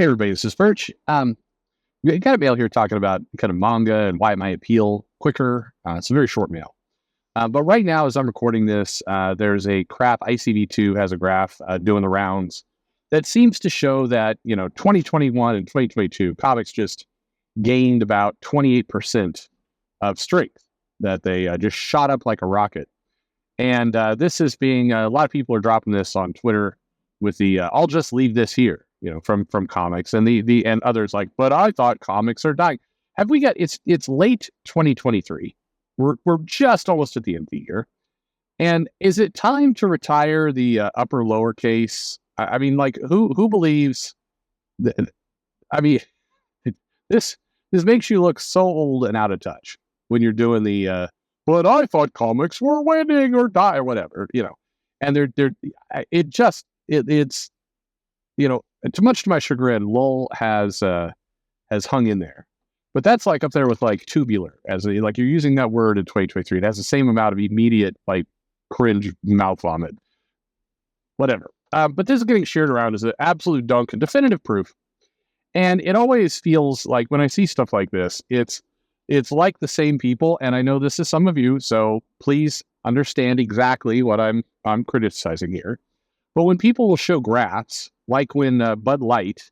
Hey everybody, this is Perch. We got a mail here talking about kind of manga and why it might appeal quicker. It's a very short mail. But right now, as I'm recording this, there's a crap ICV2 has a graph doing the rounds that seems to show that, 2021 and 2022 comics just gained about 28% of strength, that they just shot up like a rocket. And this is being, a lot of people are dropping this on Twitter with the, I'll just leave this here, from comics, and and others like, but I thought comics are dying. Have we got, it's late 2023. We're just almost at the end of the year. And is it time to retire the upper lowercase? I mean, like, who believes that? I mean, this makes you look so old and out of touch when you're doing the, but I thought comics were winning or die or whatever, and it's, too much to my chagrin, LOL has hung in there. But that's like up there with like tubular, like you're using that word in 2023. It has the same amount of immediate like cringe mouth vomit, whatever. But this is getting shared around as an absolute dunk and definitive proof. And it always feels like when I see stuff like this, it's like the same people. And I know this is some of you, so please understand exactly what I'm criticizing here. But when people will show graphs, like when Bud Light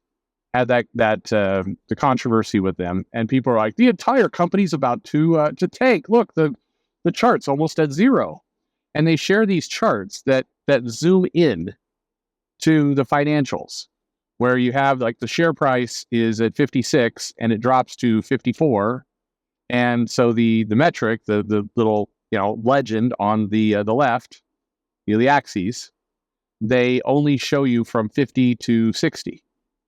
had the controversy with them, and people are like, the entire company's about to tank. Look, the chart's almost at zero, and they share these charts that zoom in to the financials, where you have like the share price is at 56 and it drops to 54, and so the metric, the little legend on the left, the axes, they only show you from 50 to 60.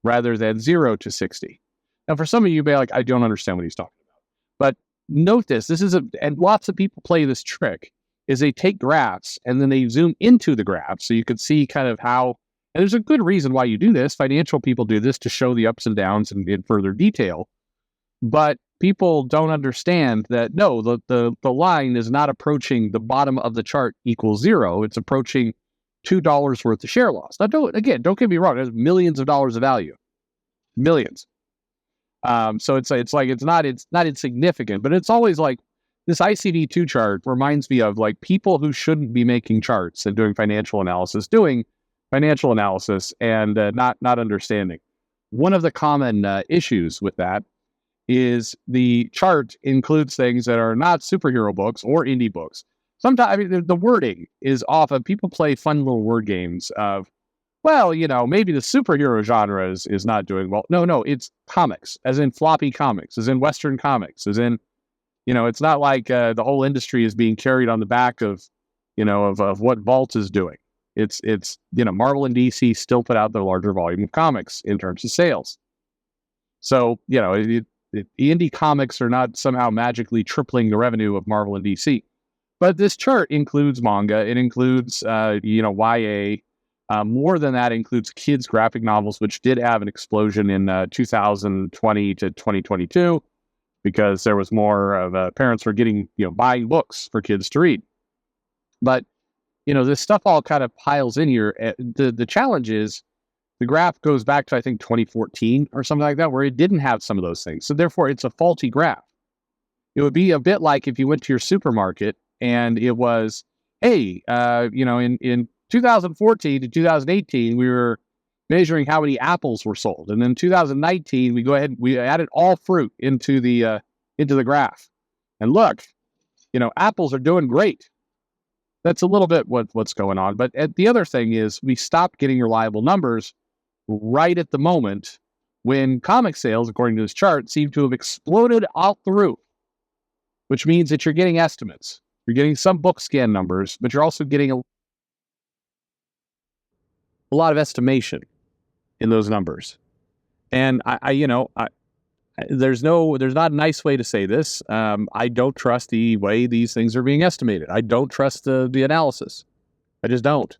Rather than 0 to 60. Now, for some of you, you may be like, I don't understand what he's talking about. But note this, and lots of people play this trick, is they take graphs and then they zoom into the graph so you can see kind of how, and there's a good reason why you do this. Financial people do this to show the ups and downs in further detail. But people don't understand that, no, the line is not approaching the bottom of the chart equals 0. It's approaching $2 worth of share loss. Now, don't get me wrong. There's millions of dollars of value, millions. So it's not insignificant, but it's always like this ICV2 chart reminds me of like people who shouldn't be making charts and doing financial analysis and not understanding. One of the common issues with that is the chart includes things that are not superhero books or indie books. Sometimes, the wording is off of, people play fun little word games of, well, maybe the superhero genre is not doing well. No, it's comics, as in floppy comics, as in Western comics, as in, it's not like the whole industry is being carried on the back of what Vault is doing. It's Marvel and DC still put out the larger volume of comics in terms of sales. So, the indie comics are not somehow magically tripling the revenue of Marvel and DC. But this chart includes manga. It includes, YA. More than that, includes kids' graphic novels, which did have an explosion in 2020 to 2022 because there was more of parents were getting, buying books for kids to read. But, this stuff all kind of piles in here. The challenge is the graph goes back to, I think, 2014 or something like that, where it didn't have some of those things. So therefore, it's a faulty graph. It would be a bit like if you went to your supermarket and it was, hey, in 2014 to 2018, we were measuring how many apples were sold. And then 2019, we added all fruit into the graph. And look, apples are doing great. That's a little bit what's going on. But the other thing is we stopped getting reliable numbers right at the moment when comic sales, according to this chart, seem to have exploded off the roof, which means that you're getting estimates. You're getting some book scan numbers, but you're also getting a lot of estimation in those numbers. And there's not a nice way to say this. I don't trust the way these things are being estimated. I don't trust the analysis. I just don't.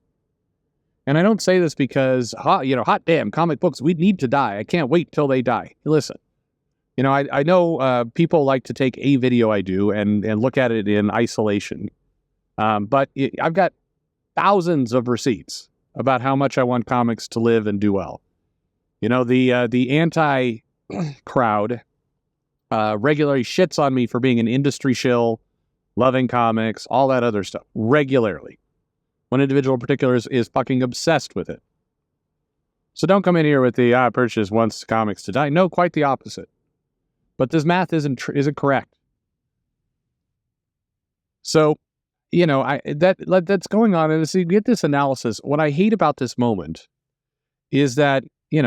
And I don't say this because, hot damn, comic books, we need to die. I can't wait till they die. Listen. I know people like to take a video I do and look at it in isolation. But I've got thousands of receipts about how much I want comics to live and do well. The anti crowd regularly shits on me for being an industry shill, loving comics, all that other stuff regularly. One individual in particular is fucking obsessed with it. So don't come in here with the Perch just wants comics to die. No, quite the opposite. But this math isn't correct. So, that's going on, and so you get this analysis. What I hate about this moment is that,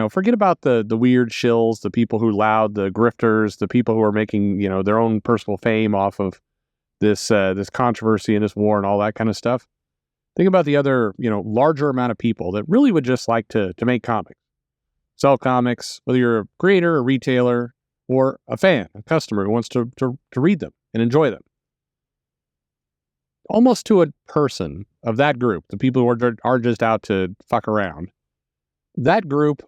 forget about the weird shills, the people who loud, the grifters, the people who are making, their own personal fame off of this controversy and this war and all that kind of stuff. Think about the other, larger amount of people that really would just like to make comics, sell comics, whether you're a creator, a retailer, or a fan, a customer who wants to read them and enjoy them. Almost to a person of that group, the people who are just out to fuck around, that group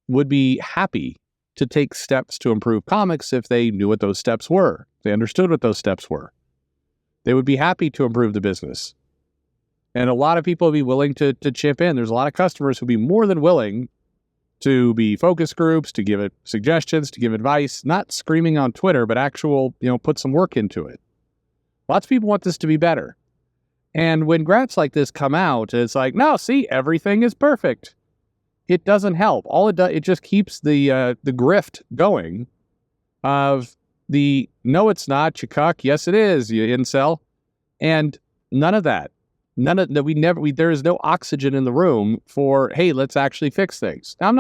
would be happy to take steps to improve comics if they knew what those steps were. They understood what those steps were. They would be happy to improve the business. And a lot of people would be willing to chip in. There's a lot of customers who'd be more than willing to be focus groups, to give it suggestions, to give advice, not screaming on Twitter, but actual, put some work into it. Lots of people want this to be better. And when graphs like this come out, it's like, no, see, everything is perfect. It doesn't help. All it does, it just keeps the grift going of the, no, it's not, you cuck, yes, it is, you incel. And none of that. There is no oxygen in the room for, hey, let's actually fix things. Now,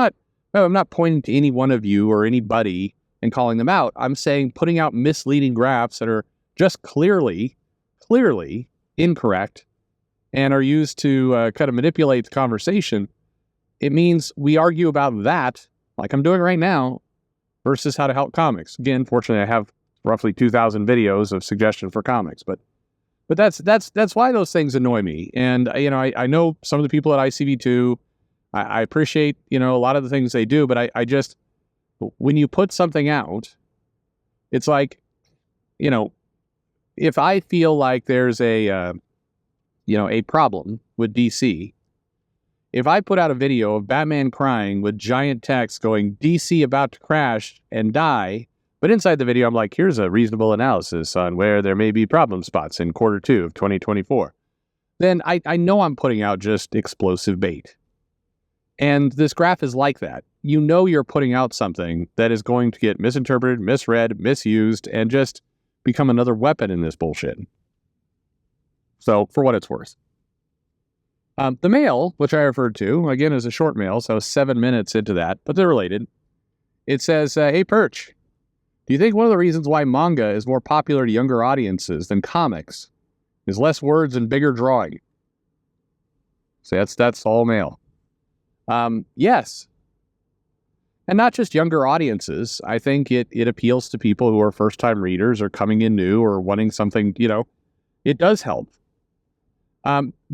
I'm not pointing to any one of you or anybody and calling them out. I'm saying putting out misleading graphs that are just clearly incorrect and are used to kind of manipulate the conversation. It means we argue about that, like I'm doing right now, versus how to help comics. Again, fortunately, I have roughly 2,000 videos of suggestion for comics, but that's why those things annoy me. And I know some of the people at ICV2. I appreciate a lot of the things they do, but I just, when you put something out, it's like, if I feel like there's a problem with DC, if I put out a video of Batman crying with giant text going, DC about to crash and die, but inside the video, I'm like, here's a reasonable analysis on where there may be problem spots in Q2 of 2024. Then I know I'm putting out just explosive bait. And this graph is like that. You're putting out something that is going to get misinterpreted, misread, misused, and just become another weapon in this bullshit. So, for what it's worth. The mail, which I referred to, again, is a short mail, so 7 minutes into that, but they're related. It says, hey, Perch, do you think one of the reasons why manga is more popular to younger audiences than comics is less words and bigger drawing? So that's all mail. Yes. And not just younger audiences. I think it appeals to people who are first-time readers or coming in new or wanting something, it does help.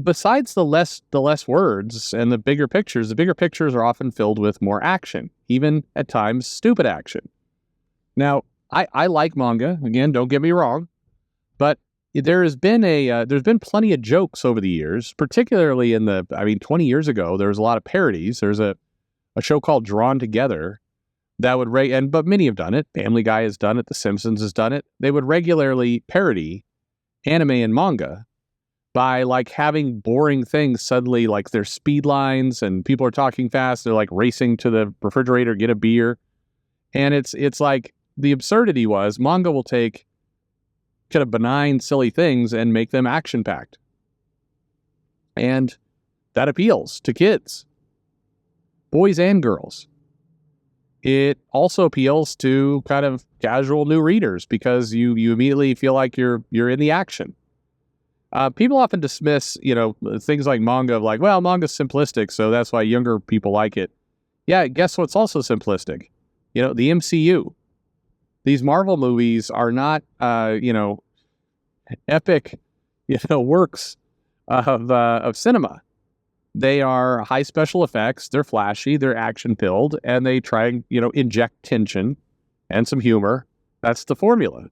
Besides the less words and the bigger pictures are often filled with more action, even at times stupid action. Now, I like manga, again, don't get me wrong, but there's been plenty of jokes over the years, particularly 20 years ago, there was a lot of parodies. There's a show called Drawn Together that would, but many have done it. Family Guy has done it. The Simpsons has done it. They would regularly parody anime and manga by having boring things suddenly, like there's speed lines and people are talking fast. They're racing to the refrigerator, get a beer. And it's like the absurdity was manga will take kind of benign, silly things and make them action-packed. And that appeals to kids, boys and girls. It also appeals to kind of casual new readers because you immediately feel like you're in the action. People often dismiss, things like manga of manga's simplistic, so that's why younger people like it. Yeah, guess what's also simplistic? The MCU. These Marvel movies are not, epic, works of cinema. They are high special effects. They're flashy. They're action-filled, and they try and inject tension and some humor. That's the formula,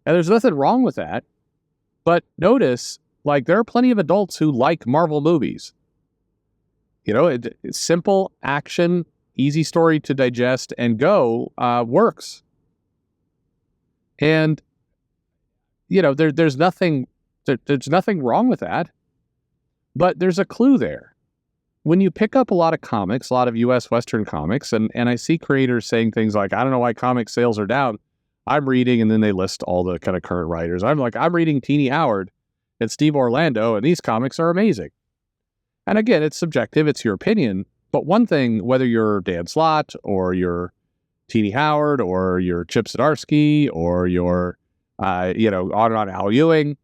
and there's nothing wrong with that. But notice, there are plenty of adults who like Marvel movies. It's simple action, easy story to digest and go works. And there's nothing wrong with that, but there's a clue there. When you pick up a lot of comics, a lot of U.S. Western comics, and I see creators saying things like, I don't know why comic sales are down. I'm reading, and then they list all the kind of current writers. I'm reading Teenie Howard and Steve Orlando, and these comics are amazing. And again, it's subjective, it's your opinion. But one thing, whether you're Dan Slott or you're Teenie Howard or you're Chip Zdarsky or you're, on and on Al Ewing,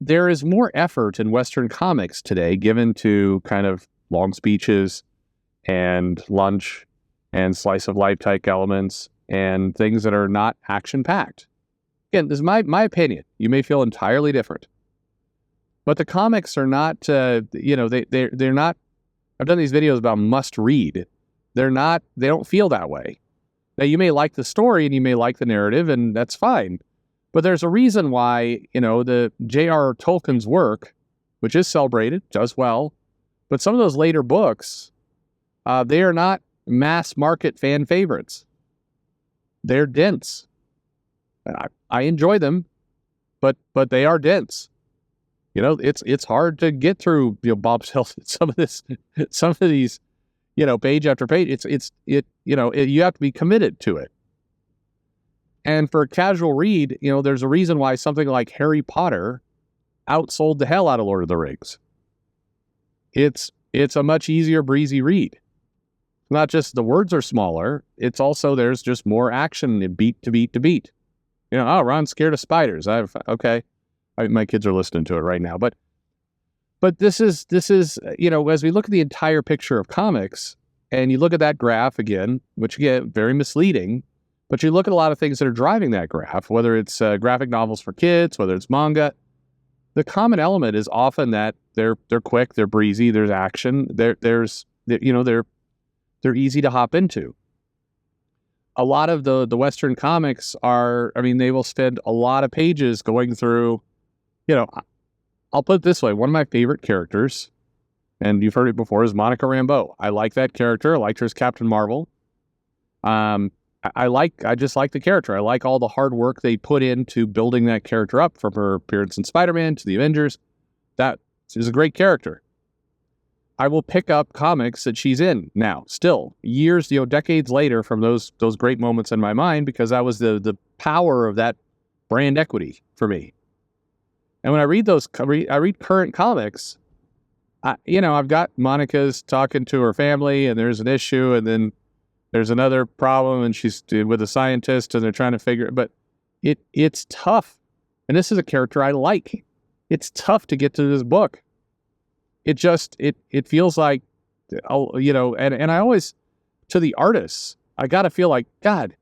there is more effort in Western comics today given to kind of long speeches and lunch and slice of life type elements and things that are not action packed. Again, this is my opinion. You may feel entirely different, but the comics are not. They're not. I've done these videos about must read. They don't feel that way. Now you may like the story and you may like the narrative, and that's fine. But there's a reason why, the J.R. Tolkien's work, which is celebrated, does well, but some of those later books, they are not mass market fan favorites. They're dense. And I enjoy them, but they are dense. It's hard to get through, Bob tells some of these, page after page. You have to be committed to it. And for a casual read, there's a reason why something like Harry Potter outsold the hell out of Lord of the Rings. It's a much easier, breezy read. Not just the words are smaller, it's also there's just more action beat to beat to beat. Ron's scared of spiders. My kids are listening to it right now. But this is as we look at the entire picture of comics, and you look at that graph again, which again, very misleading, but you look at a lot of things that are driving that graph, whether it's graphic novels for kids, whether it's manga. The common element is often that they're quick, they're breezy, there's action, they're easy to hop into. A lot of the Western comics they will spend a lot of pages going through, I'll put it this way. One of my favorite characters, and you've heard it before, is Monica Rambeau. I like that character. I liked her as Captain Marvel. I just like the character. I like all the hard work they put into building that character up, from her appearance in Spider-Man to the Avengers. That is a great character. I will pick up comics that she's in now, still years, decades later from those great moments in my mind, because that was the power of that brand equity for me. And when I read current comics, I've got Monica's talking to her family, and there's an issue, and then there's another problem, and she's with a scientist, and they're trying to figure it. But it's tough, and this is a character I like. It's tough to get to this book. It feels like, and I always, to the artists, I gotta feel like, God,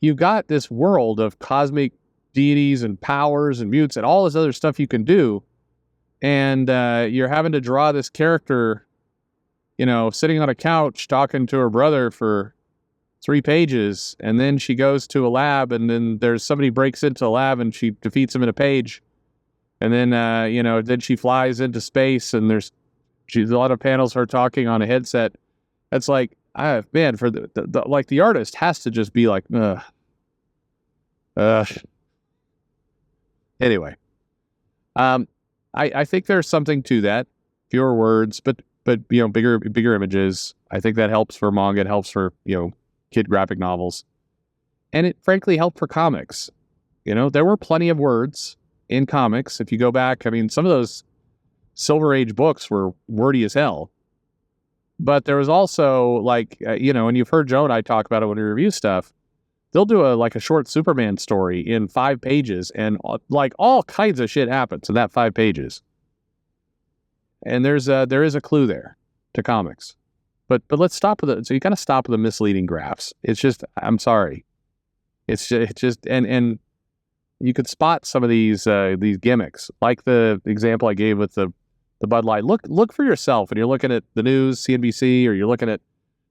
you've got this world of cosmic deities and powers and mutes and all this other stuff you can do, and you're having to draw this character, sitting on a couch talking to her brother for 3 pages, and then she goes to a lab, and then there's somebody breaks into the lab and she defeats him in a page, and then then she flies into space, and there's a lot of panels her talking on a headset. That's like, man, for the artist has to just be like, Anyway, I think there's something to that. Fewer words, but bigger images. I think that helps for manga. It helps for kid graphic novels, and it frankly helped for comics. There were plenty of words in comics. If you go back, some of those Silver Age books were wordy as hell. But there was also and you've heard Joe and I talk about it when we review stuff. They'll do a short Superman story in 5 pages, and all kinds of shit happens in that 5 pages. And there is a clue there to comics, but let's stop with it. So you got to stop with the misleading graphs. It's just, I'm sorry, it's just and you could spot some of these gimmicks, like the example I gave with the Bud Light. Look for yourself, and you're looking at the news, CNBC, or you're looking at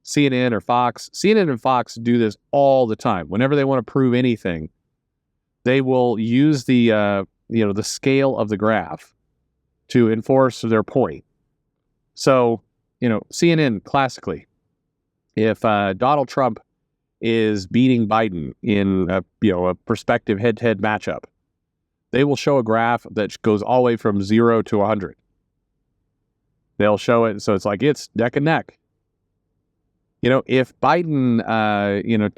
CNN or Fox. CNN and Fox do this all the time. Whenever they want to prove anything, they will use the scale of the graph to enforce their point. So, CNN classically, if Donald Trump is beating Biden in a prospective head-to-head matchup, they will show a graph that goes all the way from 0 to 100. They'll show it, so it's like it's neck and neck. If Biden,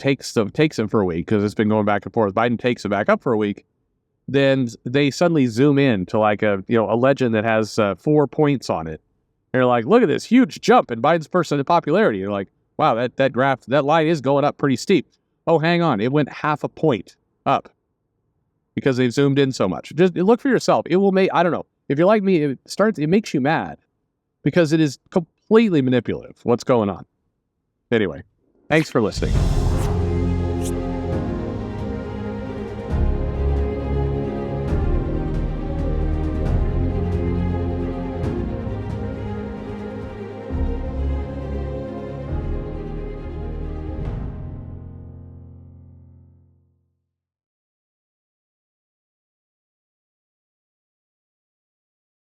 takes him for a week, because it's been going back and forth, Biden takes him back up for a week, then they suddenly zoom in to like a legend that has 4 points on it. They're like, look at this huge jump in Biden's percent popularity. You're like, wow, that graph, that line is going up pretty steep. Oh, hang on, it went half a point up because they've zoomed in so much. Just look for yourself. It will make, I don't know, if you're like me, it makes you mad because it is completely manipulative what's going on. Anyway, thanks for listening.